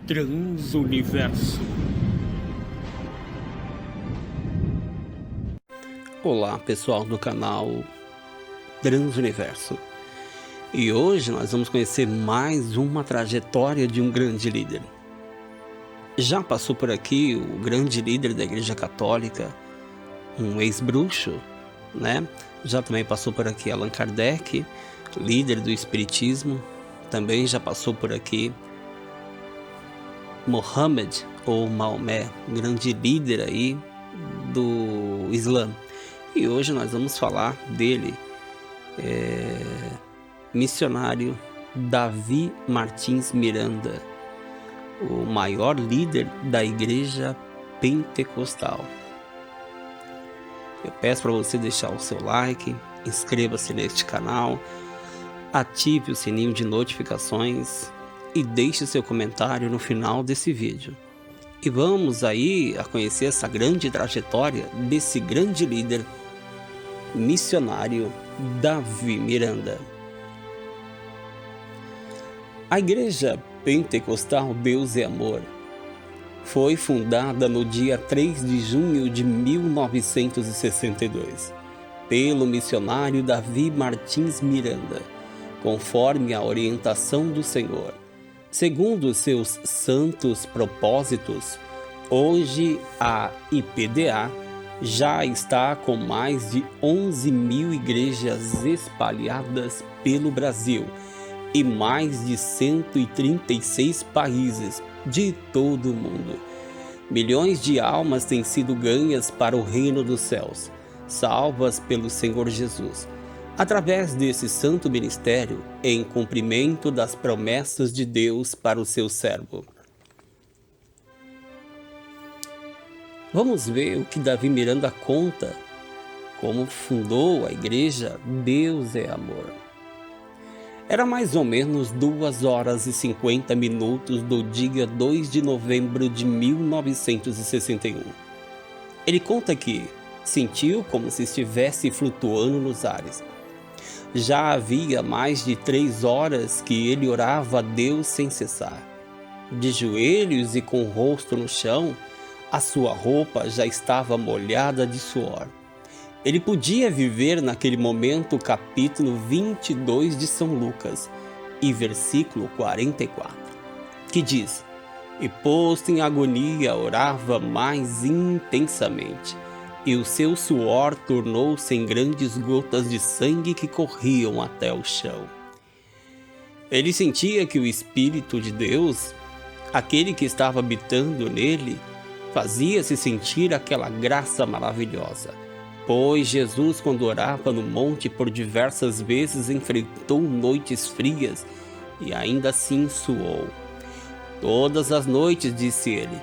Transuniverso. Olá pessoal do canal Transuniverso, e hoje nós vamos conhecer mais uma trajetória de um grande líder. Já passou por aqui o grande líder da Igreja Católica, um ex-bruxo, né? Já também passou por aqui Allan Kardec, líder do Espiritismo. Também já passou por aqui Mohammed ou Maomé, grande líder aí do Islã. E hoje nós vamos falar dele, missionário Davi Martins Miranda, o maior líder da Igreja Pentecostal. Eu peço para você deixar o seu like, inscreva-se neste canal, ative o sininho de notificações e deixe seu comentário no final desse vídeo. E vamos aí a conhecer essa grande trajetória desse grande líder missionário Davi Miranda. A Igreja Pentecostal Deus é Amor foi fundada no dia 3 de junho de 1962 pelo missionário Davi Martins Miranda, conforme a orientação do Senhor. Segundo seus santos propósitos, hoje a IPDA já está com mais de 11.000 igrejas espalhadas pelo Brasil e mais de 136 países de todo o mundo. Milhões de almas têm sido ganhas para o reino dos céus, salvas pelo Senhor Jesus, através desse santo ministério, em cumprimento das promessas de Deus para o seu servo. Vamos ver o que Davi Miranda conta, como fundou a igreja Deus é Amor. Era mais ou menos 2h50 do dia 2 de novembro de 1961. Ele conta que sentiu como se estivesse flutuando nos ares. Já havia mais de 3 horas que ele orava a Deus sem cessar. De joelhos e com o rosto no chão, a sua roupa já estava molhada de suor. Ele podia viver naquele momento o capítulo 22 de São Lucas e versículo 44, que diz: "E posto em agonia, orava mais intensamente, e o seu suor tornou-se em grandes gotas de sangue que corriam até o chão." Ele sentia que o Espírito de Deus, aquele que estava habitando nele, fazia-se sentir aquela graça maravilhosa, pois Jesus, quando orava no monte por diversas vezes, enfrentou noites frias e ainda assim suou. Todas as noites, disse ele,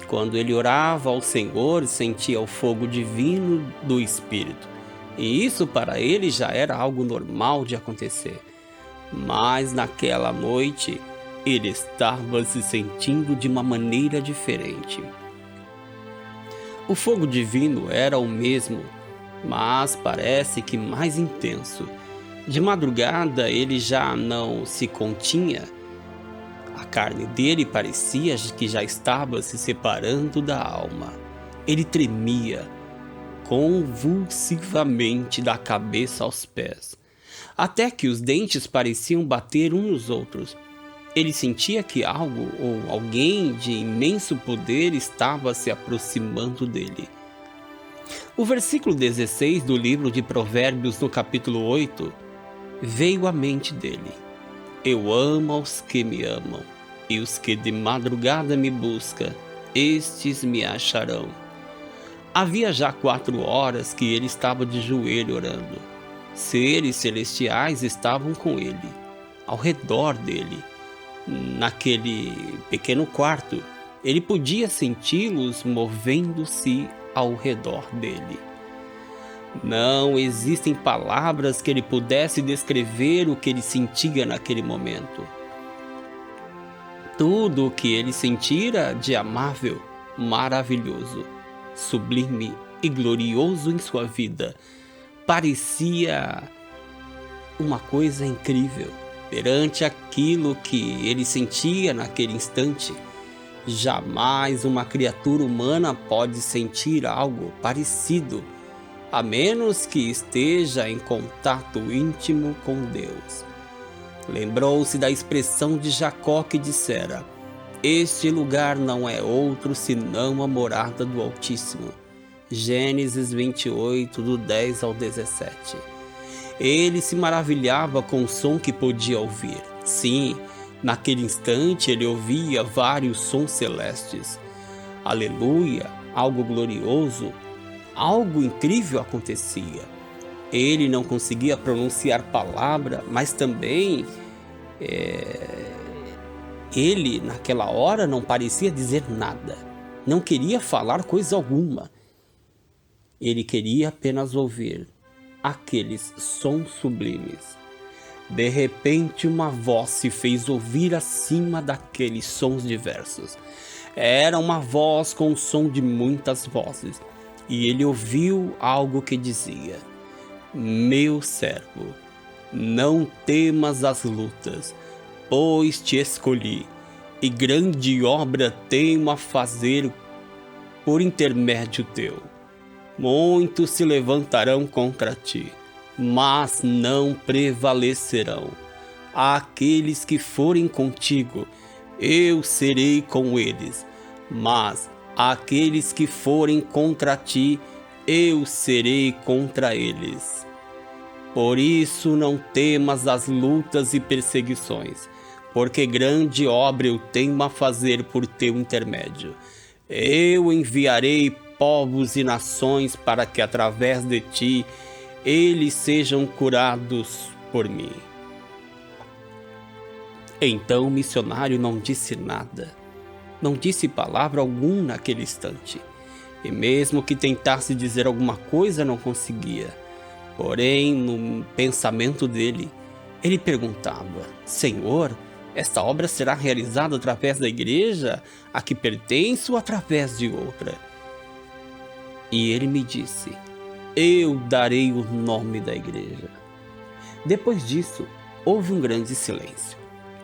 quando ele orava ao Senhor, sentia o fogo divino do Espírito, e isso para ele já era algo normal de acontecer. Mas naquela noite, ele estava se sentindo de uma maneira diferente. O fogo divino era o mesmo, mas parece que mais intenso. De madrugada ele já não se continha. A carne dele parecia que já estava se separando da alma. Ele tremia convulsivamente da cabeça aos pés, até que os dentes pareciam bater uns nos outros. Ele sentia que algo ou alguém de imenso poder estava se aproximando dele. O versículo 16 do livro de Provérbios, no capítulo 8, veio à mente dele: "Eu amo aos que me amam, e os que de madrugada me buscam, estes me acharão." Havia já 4 horas que ele estava de joelho orando. Seres celestiais estavam com ele, ao redor dele. Naquele pequeno quarto, ele podia senti-los movendo-se ao redor dele. Não existem palavras que ele pudesse descrever o que ele sentia naquele momento. Tudo o que ele sentira de amável, maravilhoso, sublime e glorioso em sua vida parecia uma coisa incrível. Perante aquilo que ele sentia naquele instante, jamais uma criatura humana pode sentir algo parecido, a menos que esteja em contato íntimo com Deus. Lembrou-se da expressão de Jacó que dissera: "Este lugar não é outro senão a morada do Altíssimo." Gênesis 28, do 10 ao 17. Ele se maravilhava com o som que podia ouvir. Sim, naquele instante ele ouvia vários sons celestes. Aleluia, algo glorioso, algo incrível acontecia. Ele não conseguia pronunciar palavra, mas também ele naquela hora não parecia dizer nada. Não queria falar coisa alguma. Ele queria apenas ouvir aqueles sons sublimes. De repente uma voz se fez ouvir acima daqueles sons diversos. Era uma voz com o som de muitas vozes, e ele ouviu algo que dizia: "Meu servo, não temas as lutas, pois te escolhi, e grande obra tenho a fazer por intermédio teu. Muitos se levantarão contra ti, mas não prevalecerão. Aqueles que forem contigo, eu serei com eles, mas aqueles que forem contra ti, eu serei contra eles. Por isso não temas as lutas e perseguições, porque grande obra eu tenho a fazer por teu intermédio. Eu enviarei povos e nações para que através de ti eles sejam curados por mim." Então o missionário não disse nada, não disse palavra alguma naquele instante, e mesmo que tentasse dizer alguma coisa não conseguia. Porém, no pensamento dele, ele perguntava: "Senhor, esta obra será realizada através da igreja a que pertenço ou através de outra?" E ele me disse: "Eu darei o nome da igreja." Depois disso, houve um grande silêncio,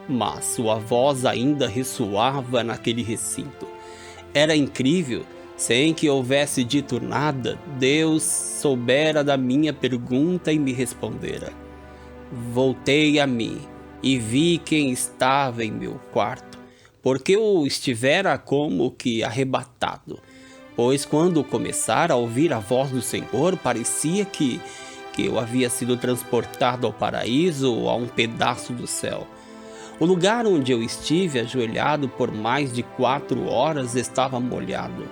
mas sua voz ainda ressoava naquele recinto. Era incrível, sem que houvesse dito nada, Deus soubera da minha pergunta e me respondera. Voltei a mim e vi quem estava em meu quarto, porque eu estivera como que arrebatado. Pois quando começara a ouvir a voz do Senhor, parecia que eu havia sido transportado ao paraíso ou a um pedaço do céu. O lugar onde eu estive ajoelhado por mais de 4 horas estava molhado.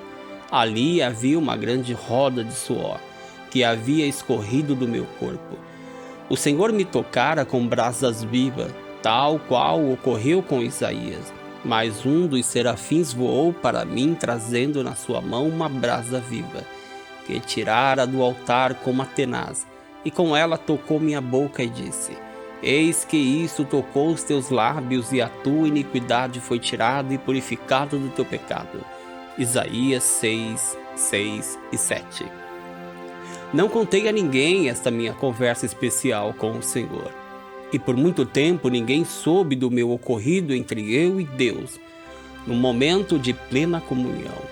Ali havia uma grande roda de suor, que havia escorrido do meu corpo. O Senhor me tocara com brasas vivas, tal qual ocorreu com Isaías. Mas um dos serafins voou para mim, trazendo na sua mão uma brasa viva, que tirara do altar com uma tenaz, e com ela tocou minha boca e disse: "Eis que isso tocou os teus lábios, e a tua iniquidade foi tirada e purificada do teu pecado." Isaías 6, 6 e 7. Não contei a ninguém esta minha conversa especial com o Senhor. E por muito tempo ninguém soube do meu ocorrido entre eu e Deus. No momento de plena comunhão,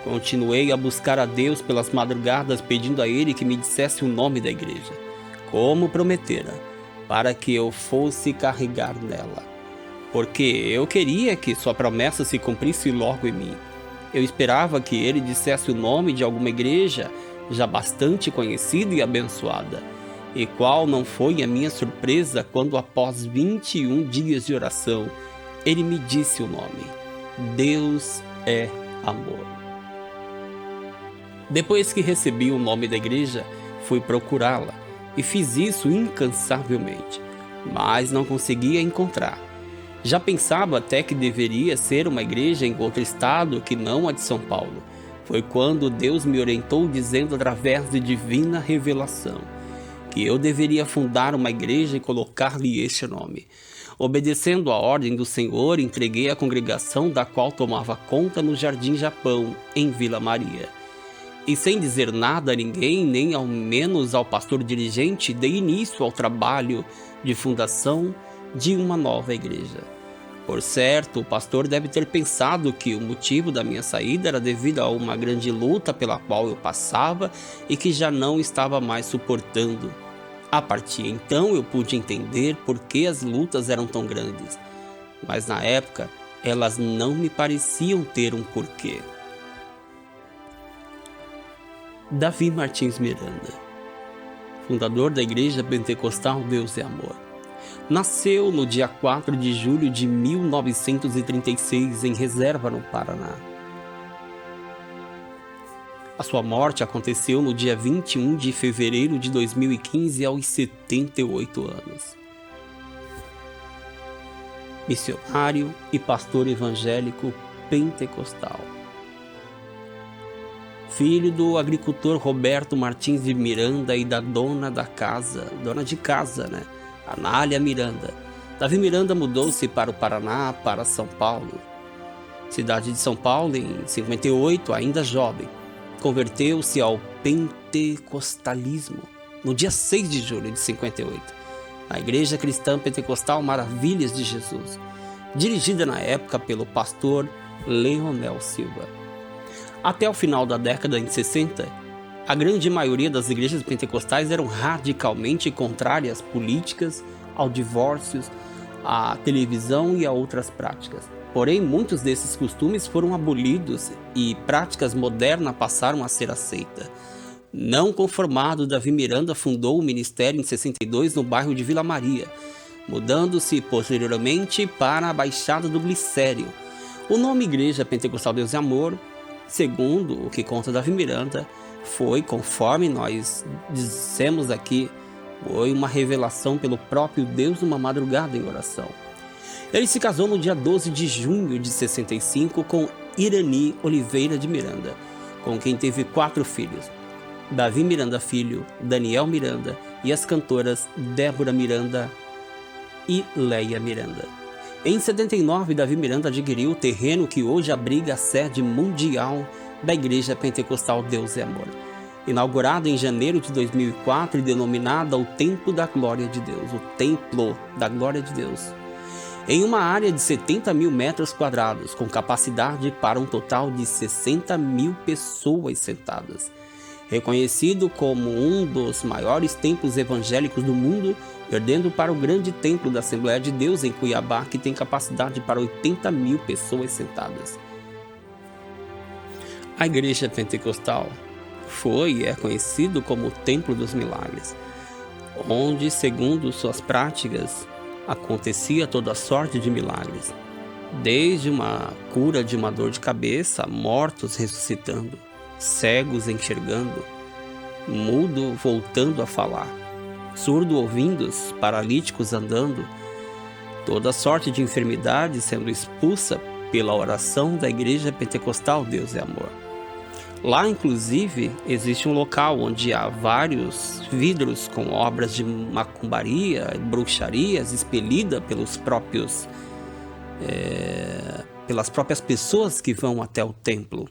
continuei a buscar a Deus pelas madrugadas, pedindo a Ele que me dissesse o nome da igreja, como prometera, para que eu fosse carregar nela. Porque eu queria que sua promessa se cumprisse logo em mim. Eu esperava que Ele dissesse o nome de alguma igreja já bastante conhecida e abençoada. E qual não foi a minha surpresa quando, após 21 dias de oração, ele me disse o nome: Deus é Amor. Depois que recebi o nome da igreja, fui procurá-la e fiz isso incansavelmente, mas não conseguia encontrar. Já pensava até que deveria ser uma igreja em outro estado que não a de São Paulo. Foi quando Deus me orientou, dizendo através de divina revelação que eu deveria fundar uma igreja e colocar-lhe este nome. Obedecendo à ordem do Senhor, entreguei a congregação da qual tomava conta no Jardim Japão, em Vila Maria. E sem dizer nada a ninguém, nem ao menos ao pastor dirigente, dei início ao trabalho de fundação de uma nova igreja. Por certo, o pastor deve ter pensado que o motivo da minha saída era devido a uma grande luta pela qual eu passava e que já não estava mais suportando. A partir então eu pude entender por que as lutas eram tão grandes, mas na época elas não me pareciam ter um porquê. Davi Martins Miranda, fundador da Igreja Pentecostal Deus é Amor. Nasceu no dia 4 de julho de 1936 em Reserva, no Paraná. A sua morte aconteceu no dia 21 de fevereiro de 2015, aos 78 anos. Missionário e pastor evangélico pentecostal. Filho do agricultor Roberto Martins de Miranda e da dona de casa, Anália Miranda. Davi Miranda mudou-se para o Paraná, para São Paulo. Cidade de São Paulo, em 58, ainda jovem. Converteu-se ao pentecostalismo no dia 6 de julho de 58, na Igreja Cristã Pentecostal Maravilhas de Jesus, dirigida na época pelo pastor Leonel Silva. Até o final da década de 60, a grande maioria das igrejas pentecostais eram radicalmente contrárias políticas, ao divórcio, à televisão e a outras práticas. Porém, muitos desses costumes foram abolidos e práticas modernas passaram a ser aceitas. Não conformado, Davi Miranda fundou o ministério em 62 no bairro de Vila Maria, mudando-se posteriormente para a Baixada do Glicério. O nome Igreja Pentecostal Deus é Amor, segundo o que conta Davi Miranda, foi, conforme nós dissemos aqui, foi uma revelação pelo próprio Deus numa madrugada em oração. Ele se casou no dia 12 de junho de 65 com Irani Oliveira de Miranda, com quem teve 4 filhos: Davi Miranda Filho, Daniel Miranda e as cantoras Débora Miranda e Leia Miranda. Em 79, Davi Miranda adquiriu o terreno que hoje abriga a sede mundial da Igreja Pentecostal Deus é Amor, inaugurada em janeiro de 2004 e denominada o Templo da Glória de Deus, o Templo da Glória de Deus, em uma área de 70 mil metros quadrados, com capacidade para um total de 60 mil pessoas sentadas. Reconhecido como um dos maiores templos evangélicos do mundo, perdendo para o grande templo da Assembleia de Deus em Cuiabá, que tem capacidade para 80 mil pessoas sentadas. A Igreja Pentecostal foi e é conhecido como o Templo dos Milagres, onde, segundo suas práticas, acontecia toda sorte de milagres, desde uma cura de uma dor de cabeça, mortos ressuscitando, cegos enxergando, mudo voltando a falar, surdo ouvindo, paralíticos andando, toda sorte de enfermidade sendo expulsa pela oração da Igreja Pentecostal Deus é Amor. Lá, inclusive, existe um local onde há vários vidros com obras de macumbaria, bruxarias expelidas pelas próprias pessoas que vão até o templo.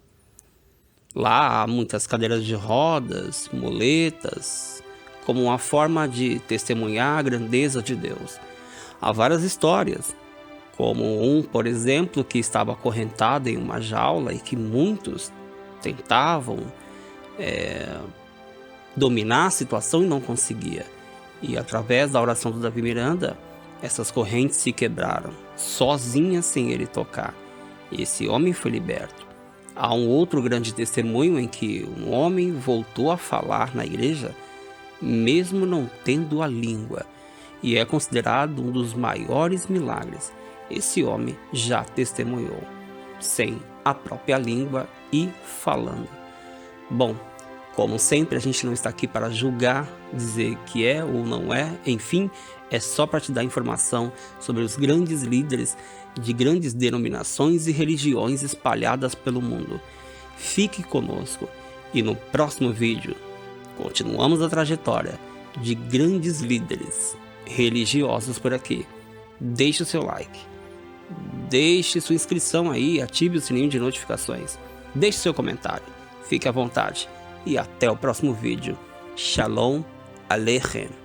Lá há muitas cadeiras de rodas, muletas, como uma forma de testemunhar a grandeza de Deus. Há várias histórias, como por exemplo, que estava acorrentado em uma jaula e que muitos tentavam dominar a situação e não conseguia. E através da oração do Davi Miranda, essas correntes se quebraram, sozinhas, sem ele tocar. E esse homem foi liberto. Há um outro grande testemunho em que um homem voltou a falar na igreja, mesmo não tendo a língua, e é considerado um dos maiores milagres. Esse homem já testemunhou, sem a própria língua e falando. Bom, como sempre, a gente não está aqui para julgar, dizer que é ou não é, enfim, é só para te dar informação sobre os grandes líderes de grandes denominações e religiões espalhadas pelo mundo. Fique conosco e no próximo vídeo continuamos a trajetória de grandes líderes religiosos por aqui. Deixe o seu like, deixe sua inscrição aí, ative o sininho de notificações, deixe seu comentário, fique à vontade e até o próximo vídeo. Shalom Aleichem.